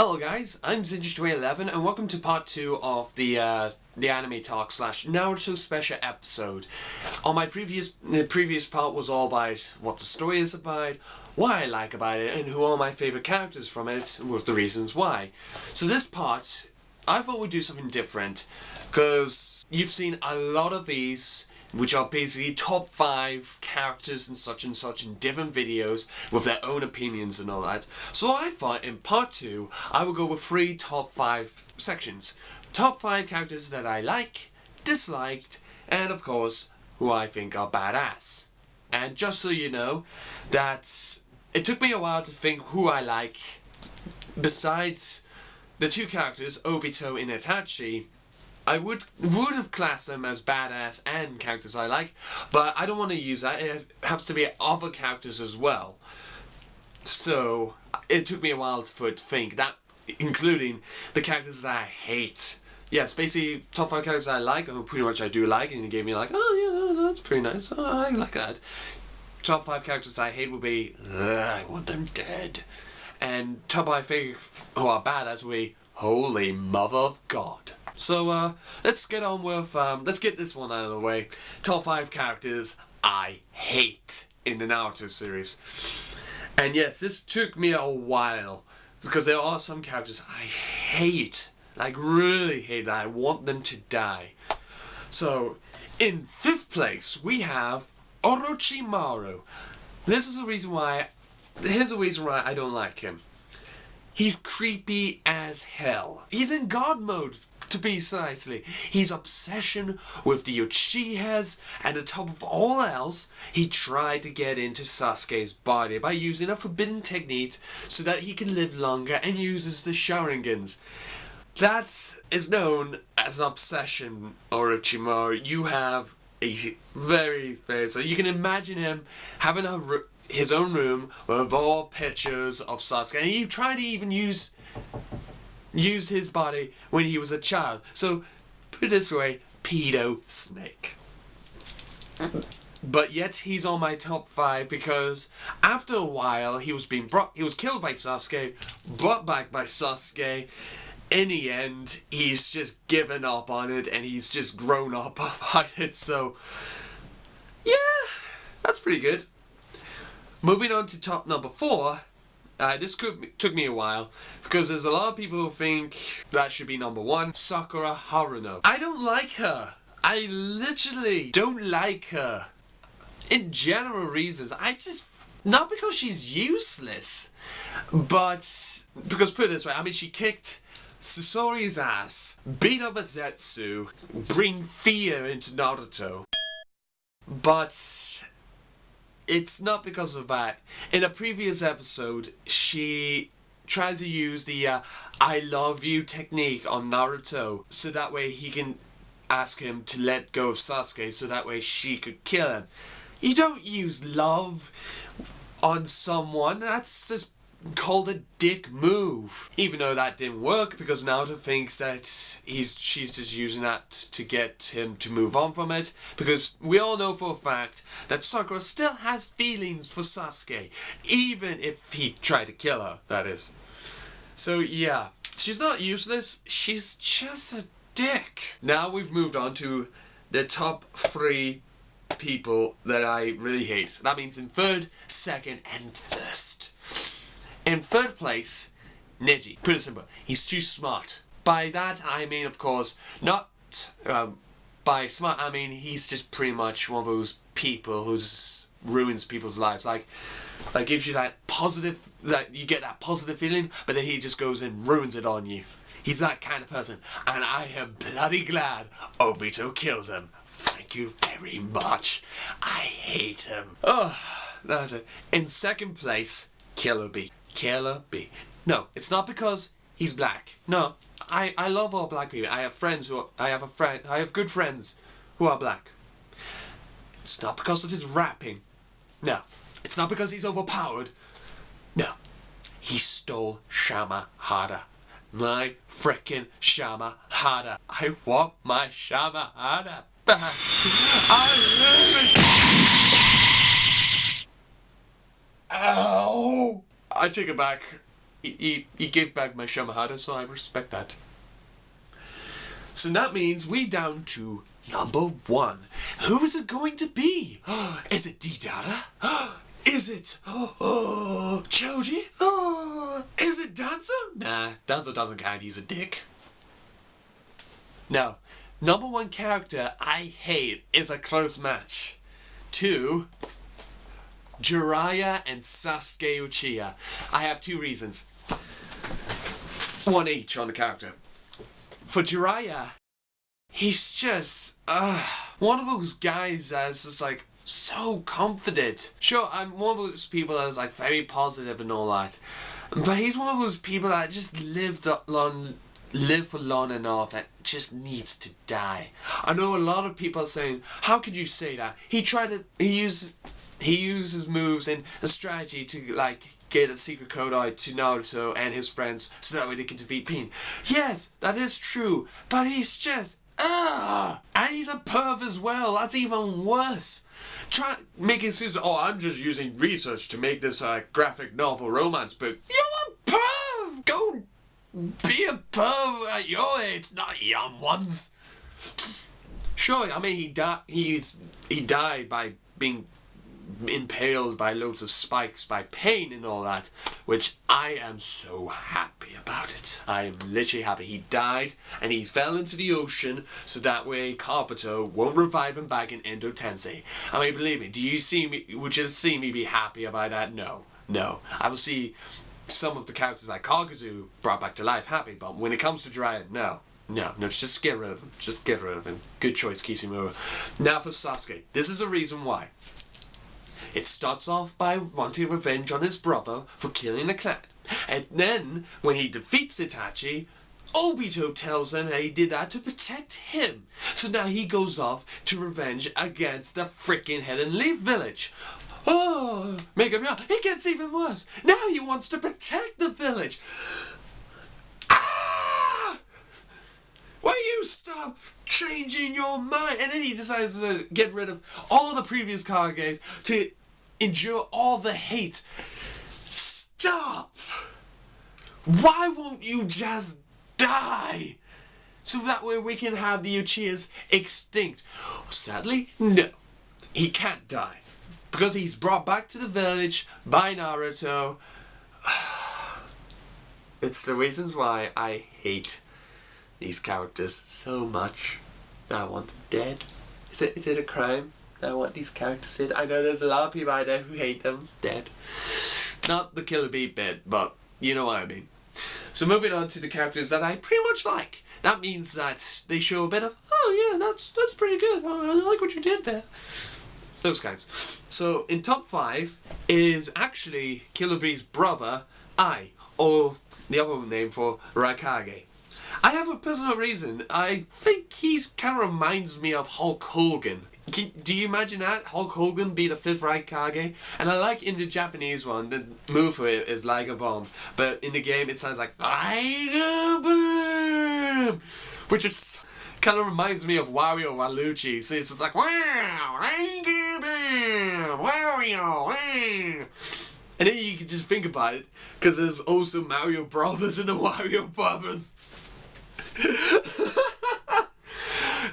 Hello guys, I'm Zinj2011 and welcome to part 2 of the anime talk / Naruto Special episode. On my previous part was all about what the story is about, what I like about it, and who are my favourite characters from it, with the reasons why. So this part, I thought we'd do something different, because you've seen a lot of these, which are basically top 5 characters and such in different videos with their own opinions and all that. So I thought in part 2 I would go with 3 top 5 sections. Top 5 characters that I like, disliked, and of course who I think are badass. And just so you know, that it took me a while to think who I like besides the 2 characters, Obito and Itachi. I would have classed them as badass and characters I like, but I don't want to use that. It has to be other characters as well. So it took me a while for it to think that, including the characters that I hate. Yes, basically top 5 characters I like, or pretty much I do like, and you gave me like, oh yeah, that's pretty nice. Oh, I like that. Top 5 characters I hate would be, I want them dead. And top 5 who are badass would be, holy mother of God. So let's get on with, let's get this one out of the way. Top 5 characters I hate in the Naruto series. And yes, this took me a while, because there are some characters I hate, like really hate, that I want them to die. So, in 5th place, we have Orochimaru. This is the reason why, here's the reason why I don't like him. He's creepy as hell. He's in God mode, to be precisely. His obsession with the Uchihas, and on top of all else, he tried to get into Sasuke's body by using a forbidden technique so that he can live longer, and uses the Sharingans. That is known as an obsession, Orochimaru. You have a very, so you can imagine him having his own room with all pictures of Sasuke, and he tried to even use his body when he was a child. So, put it this way, pedo snake. But yet he's on my top 5 because after a while he was killed by Sasuke, brought back by Sasuke. In the end, he's just given up on it and he's just grown up about it. So, yeah, that's pretty good. Moving on to top number 4. This took me a while, because there's a lot of people who think that should be number 1, Sakura Haruno. I don't like her. I literally don't like her. In general reasons, not because she's useless, but because, put it this way, I mean, she kicked Sasori's ass, beat up a Zetsu, bring fear into Naruto. But it's not because of that. In a previous episode, she tries to use the I love you technique on Naruto, so that way he can ask him to let go of Sasuke, so that way she could kill him. You don't use love on someone, that's just called a dick move. Even though that didn't work, because Naruto thinks that she's just using that to get him to move on from it, because we all know for a fact that Sakura still has feelings for Sasuke, even if he tried to kill her, that is. So yeah, she's not useless, she's just a dick. Now we've moved on to the top 3 people that I really hate. That means in 3rd, 2nd, and 1st. In 3rd place, Neji. Put it simple, he's too smart. By that I mean, of course, not by smart, I mean he's just pretty much one of those people who just ruins people's lives. Like gives you that positive, that you get that positive feeling, but then he just goes and ruins it on you. He's that kind of person, and I am bloody glad Obito killed him. Thank you very much. I hate him. Oh, that's it. In 2nd place, Killer Bee. Killer Bee. No, it's not because he's black. No, I love all black people. I have good friends who are black. It's not because of his rapping. No. It's not because he's overpowered. No. He stole Shama Hada. My frickin' Shama Hada. I want my Shama Hada back. I really... Ow! I take it back. he gave back my Shamahada, so I respect that. So that means we down to number 1. Who is it going to be? Is it D-Data? Is it Choji? Is it Danzo? Nah, Danzo doesn't count, he's a dick. No, number 1 character I hate is a close match to Jiraiya and Sasuke Uchiha. I have 2 reasons. 1 each on the character. For Jiraiya, he's just one of those guys that's just like so confident. Sure, I'm one of those people that's like very positive and all that, but he's one of those people that just live for long enough that just needs to die. I know a lot of people are saying, how could you say that? He uses moves and a strategy to like get a secret code out to Naruto and his friends so that way they can defeat Pain. Yes, that is true, but he's just and he's a perv as well. That's even worse. Try making excuses. Oh, I'm just using research to make this graphic novel romance book. You're a perv. Go be a perv at your age, not young ones. Sure, I mean he died by being impaled by loads of spikes by Pain and all that, which I am so happy about it. I am literally happy. He died and he fell into the ocean so that way Kabuto won't revive him back in Endo Tensei. I mean, believe me, would you see me be happy about that? No. I will see some of the characters like Kaguzu brought back to life happy, but when it comes to Jiraiya, no, just get rid of him. Just get rid of him. Good choice, Kishimura. Now for Sasuke. This is a reason why. It starts off by wanting revenge on his brother for killing the clan. And then, when he defeats Itachi, Obito tells him that he did that to protect him. So now he goes off to revenge against the freaking Hidden Leaf village. Oh, make him young. It gets even worse. Now he wants to protect the village. Will you stop changing your mind? And then he decides to get rid of all the previous Kages to endure all the hate. Stop! Why won't you just die? So that way we can have the Uchihas extinct. Sadly, no. He can't die. Because he's brought back to the village by Naruto. It's the reasons why I hate these characters so much. I want them dead. Is it a crime that I want these characters dead? I know there's a lot of people out there who hate them dead. Not the Killer Bee bit, but you know what I mean. So moving on to the characters that I pretty much like. That means that they show a bit of, oh yeah, that's pretty good. Oh, I like what you did there. Those guys. So in top 5 is actually Killer Bee's brother, Ai, or the other name for Raikage. I have a personal reason. I think he's kind of reminds me of Hulk Hogan. Do you imagine that? Hulk Hogan be the 5th Raikage? And I like in the Japanese one, the move for it is Liger Bomb. But in the game it sounds like Liger Bomb! Which is kind of reminds me of Wario Waluigi. So it's just like, wow, Liger Bomb! Wario, wow! And then you can just think about it, because there's also Mario Brothers in the Wario Brothers.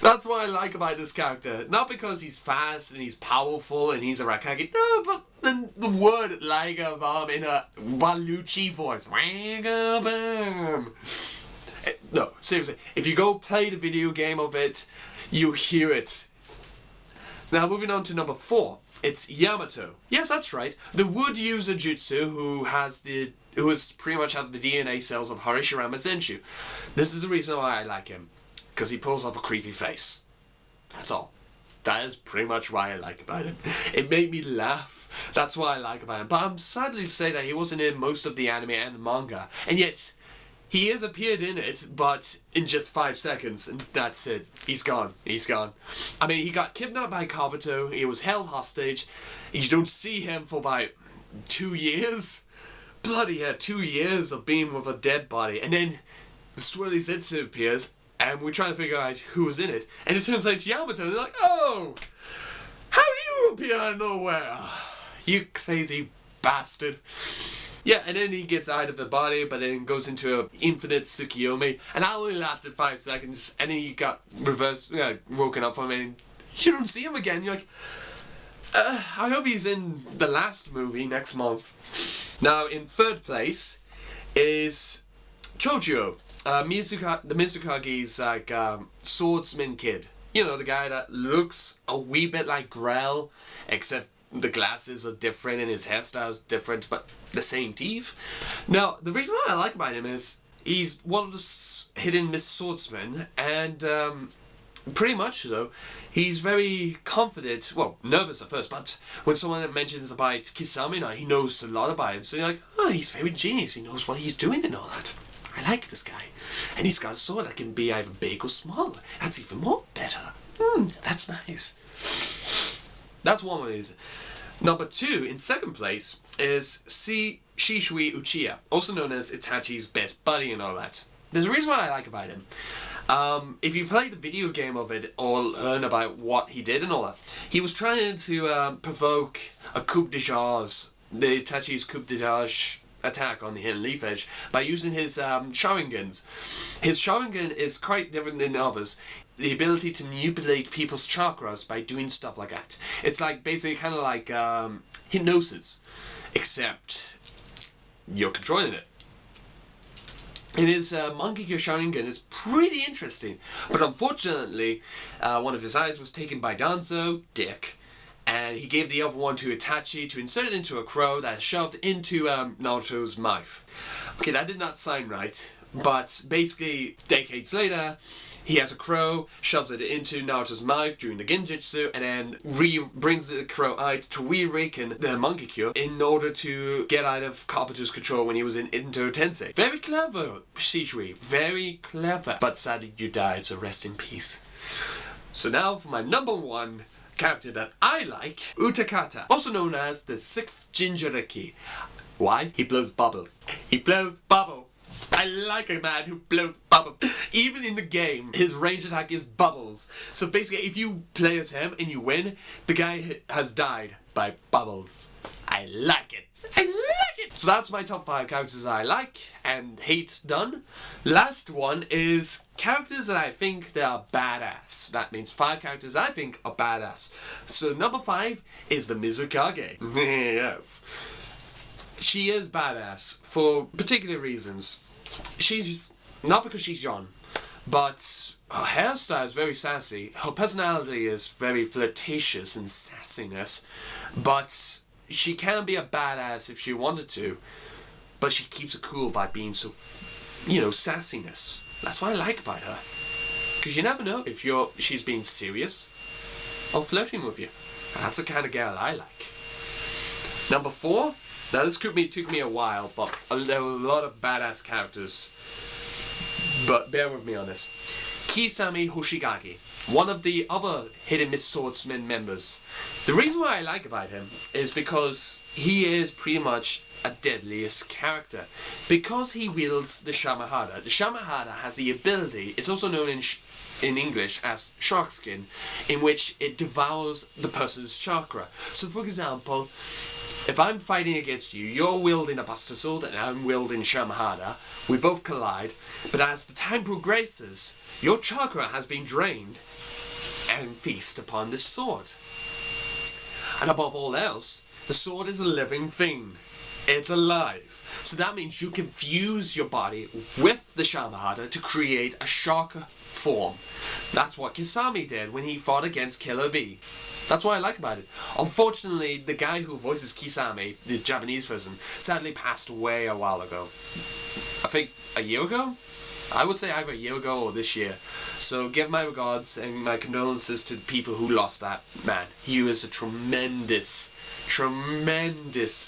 That's what I like about this character. Not because he's fast and he's powerful and he's a Raikage. No, but the word Liger Bomb in a Waluigi voice. Liger Bomb. No, seriously. If you go play the video game of it, you hear it. Now moving on to number 4. It's Yamato. Yes, that's right. The wood user jutsu who has pretty much have the DNA cells of Harishirama Zenshu. This is the reason why I like him. Because he pulls off a creepy face. That's all. That is pretty much why I like about him. It made me laugh. That's why I like about him. But I'm sadly to say that he wasn't in most of the anime and the manga. And yet, he has appeared in it, but in just 5 seconds. And that's it. He's gone. He's gone. I mean, he got kidnapped by Kabuto. He was held hostage. You don't see him for about 2 years. Bloody hell, 2 years of being with a dead body. And then Swirly Zetsu appears. And we're trying to figure out who was in it. And it turns out Yamato. And they're like, oh! How do you appear out of nowhere? You crazy bastard. Yeah, and then he gets out of the body, but then goes into an infinite Tsukiyomi, and that only lasted 5 seconds, and then he got reversed, woken up from it, and you don't see him again. You're like, I hope he's in the last movie next month. Now, in third place is Chojo, the Mizukage's like swordsman kid. You know, the guy that looks a wee bit like Grell, except the glasses are different and his hairstyle is different, but the same teeth. Now, the reason why I like about him is he's one of the hidden Miss Swordsmen, and pretty much so, he's very confident, well, nervous at first, but when someone mentions about Kisame now, he knows a lot about it, so you're like, oh, he's very genius, he knows what he's doing and all that. I like this guy. And he's got a sword that can be either big or small. That's even more better. That's nice. That's one reason. Number 2, in second place, is Shishui Uchiha, also known as Itachi's best buddy and all that. There's a reason why I like about him. If you play the video game of it or learn about what he did and all that, he was trying to provoke a coup de jars, the Itachi's coup de jars attack on the Hidden Leaf Edge by using his Sharingans. His Sharingan is quite different than others. The ability to manipulate people's chakras by doing stuff like that. It's like basically kind of like hypnosis, except you're controlling it. And his Mangekyo Sharingan is pretty interesting, but unfortunately, one of his eyes was taken by Danzo, Dick, and he gave the other one to Itachi to insert it into a crow that is shoved into Naruto's mouth. Okay, that did not sound right, but basically, decades later, he has a crow, shoves it into Naruto's mouth during the Genjutsu, and then brings the crow out to reawaken the Mangekyo in order to get out of Kabuto's control when he was in Indo Tensei. Very clever, Shishui. Very clever. But sadly, you died, so rest in peace. So now for my number 1 character that I like, Utakata, also known as the 6th Jinchuriki. Why? He blows bubbles. He blows bubbles. I like a man who blows bubbles. Even in the game, his range attack is bubbles. So basically, if you play as him and you win, the guy has died by bubbles. I like it. I like it! So that's my top 5 characters I like and hate done. Last one is characters that I think they are badass. That means 5 characters I think are badass. So number 5 is the Mizukage. Yes. She is badass for particular reasons. She's not because she's young, but her hairstyle is very sassy. Her personality is very flirtatious and sassiness, but she can be a badass if she wanted to. But she keeps it cool by being so, sassiness. That's what I like about her. Because you never know if she's being serious or flirting with you. And that's the kind of girl I like. Number 4. Now this took me a while, but there were a lot of badass characters. But bear with me on this. Kisame Hoshigaki, one of the other Hidden Miss Swordsman members. The reason why I like about him is because he is pretty much a deadliest character. Because he wields the Shamahara. The Shamahara has the ability, it's also known in English as shark skin, in which it devours the person's chakra. So for example, if I'm fighting against you, you're wielding a Buster Sword and I'm wielding Shamahara, we both collide, but as the time progresses, your chakra has been drained and feast upon this sword. And above all else, the sword is a living thing. It's alive. So that means you can fuse your body with the Shamahara to create a shark form. That's what Kisame did when he fought against Killer Bee. That's what I like about it. Unfortunately, the guy who voices Kisame, the Japanese version, sadly passed away a while ago. I think a year ago? I would say either a year ago or this year. So give my regards and my condolences to the people who lost that man. He was a tremendous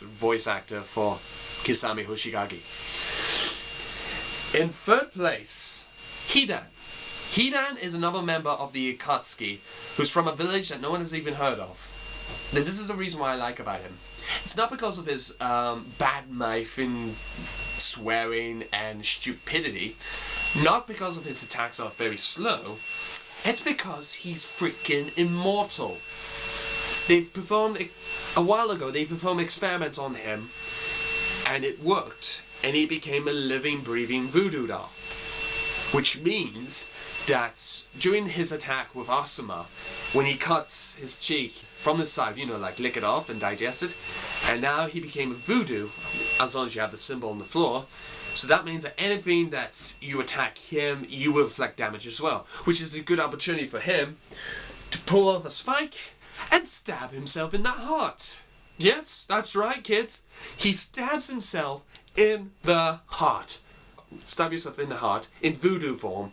voice actor for Kisame Hoshigaki. In third place, Hidan. Hidan is another member of the Akatsuki, who's from a village that no one has even heard of. This is the reason why I like about him. It's not because of his bad-mouthing, swearing, and stupidity. Not because of his attacks are very slow. It's because he's freaking immortal. A while ago, they performed experiments on him, And it worked. And he became a living, breathing voodoo doll. Which means that during his attack with Asuma, when he cuts his cheek from the side, you know, like lick it off and digest it, and now he became a voodoo, as long as you have the symbol on the floor. So that means that anything that you attack him, you will inflict damage as well, which is a good opportunity for him to pull off a spike and stab himself in the heart. Yes, that's right, kids. He stabs himself in the heart. Stab yourself in the heart in voodoo form.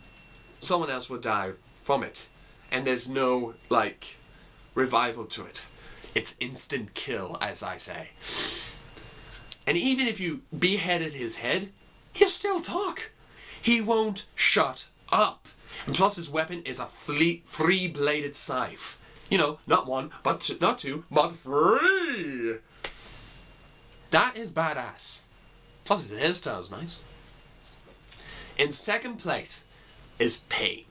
Someone else will die from it, and there's no, like, revival to it. It's instant kill, as I say. And even if you beheaded his head, he'll still talk. He won't shut up. And plus his weapon is a three-bladed scythe. You know, not one, but not two, but three. That is badass. Plus his hairstyle is nice. In second place is Pain,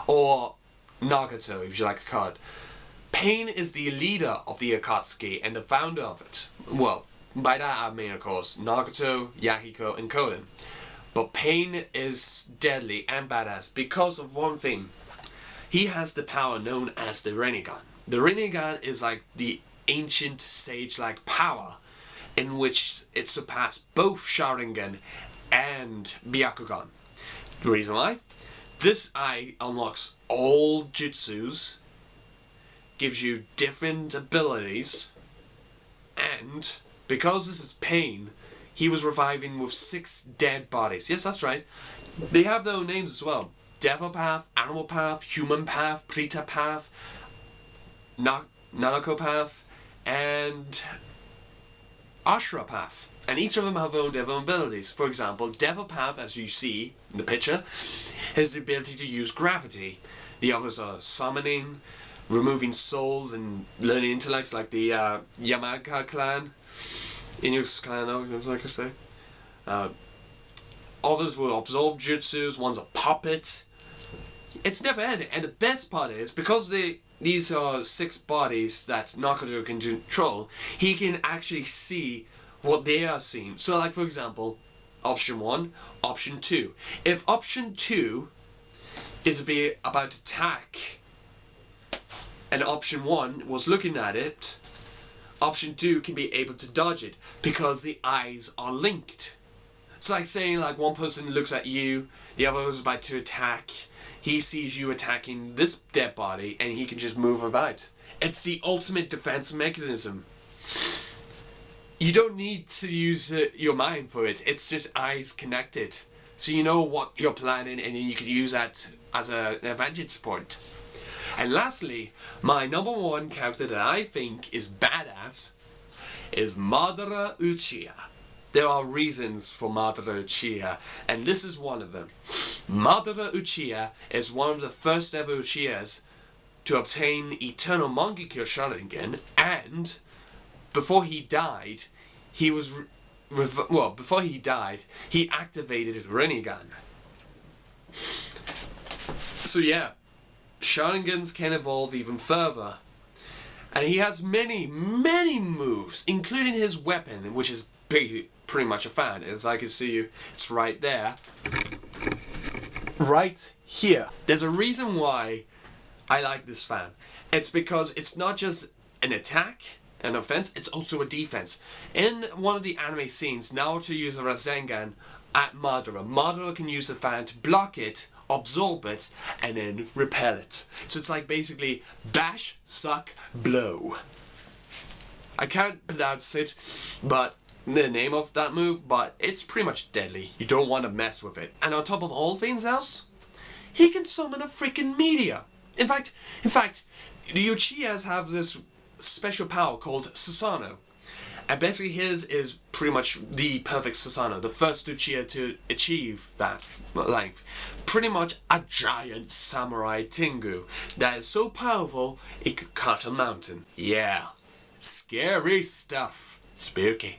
or Nagato, if you like to call it. Pain is the leader of the Akatsuki and the founder of it. Well, by that I mean, of course, Nagato, Yahiko, and Koden. But Pain is deadly and badass because of one thing. He has the power known as the Rinnegan. The Rinnegan is like the ancient sage-like power in which it surpassed both Sharingan and Byakugan. The reason why? This eye unlocks all jutsus, gives you different abilities, and because this is Pain, he was reviving with 6 dead bodies. Yes, that's right. They have their own names as well. Devil Path, Animal Path, Human Path, Preta Path, Nanako Path, and Ashura Path. And each of them have their own abilities. For example, Devil Path, as you see in the picture, has the ability to use gravity. The others are summoning, removing souls, and learning intellects, like the Yamaka clan. Inu's clan, like I say. Others will absorb jutsus, one's a puppet. It's never ending. And the best part is, because these are 6 bodies that Nagato can control, he can actually see what they are seeing. So like, for example, option 1, option 2. If option 2 is about to attack, and option 1 was looking at it, option 2 can be able to dodge it because the eyes are linked. It's like saying, like, one person looks at you, the other is about to attack, he sees you attacking this dead body, and he can just move about. It's the ultimate defense mechanism. You don't need to use your mind for it, it's just eyes connected. So you know what you're planning, and you can use that as an advantage point. And lastly, my number 1 character that I think is badass is Madara Uchiha. There are reasons for Madara Uchiha, and this is one of them. Madara Uchiha is one of the first ever Uchihas to obtain Eternal Mangekyo Sharingan, and before he died, he activated Rinnegan. So yeah, Sharingans can evolve even further. And he has many, many moves, including his weapon, which is pretty much a fan. As I can see you, it's right there. Right here. There's a reason why I like this fan. It's because it's not just an attack, an offense, it's also a defense. In one of the anime scenes, Naruto uses a Rasengan at Madara. Madara can use the fan to block it, absorb it, and then repel it. So it's like basically bash, suck, blow. I can't pronounce it, but the name of that move, but it's pretty much deadly. You don't want to mess with it. And on top of all things else, he can summon a freaking meteor. In fact, the Uchihas have this special power called Susanoo. And basically his is pretty much the perfect Susanoo, the first Uchiha to achieve that length. Pretty much a giant samurai Tengu that is so powerful it could cut a mountain. Yeah, scary stuff. Spooky.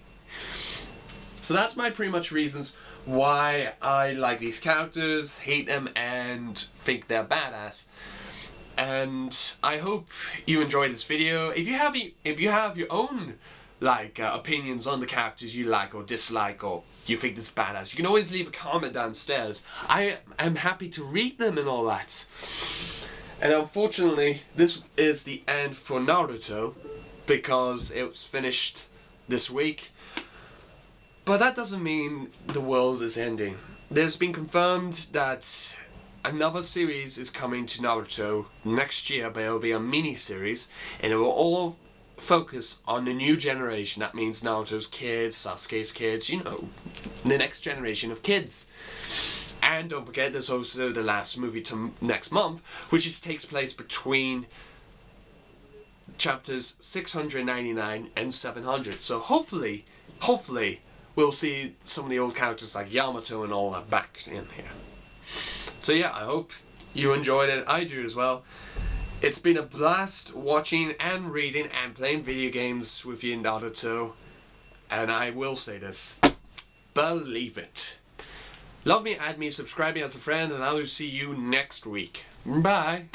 So that's my pretty much reasons why I like these characters, hate them, and think they're badass. And I hope you enjoyed this video. If you have your own like opinions on the characters you like or dislike, or you think this badass, you can always leave a comment downstairs. I am happy to read them and all that. And unfortunately, this is the end for Naruto, because it was finished this week. But that doesn't mean the world is ending. There's been confirmed that another series is coming to Naruto next year, but it'll be a mini-series, and it will all focus on the new generation. That means Naruto's kids, Sasuke's kids, you know, the next generation of kids. And don't forget, there's also the last movie to next month, which takes place between chapters 699 and 700. So hopefully, we'll see some of the old characters like Yamato and all that back in here. So yeah, I hope you enjoyed it. I do as well. It's been a blast watching and reading and playing video games with you in Naruto. And I will say this, believe it. Love me, add me, subscribe me as a friend, and I will see you next week. Bye.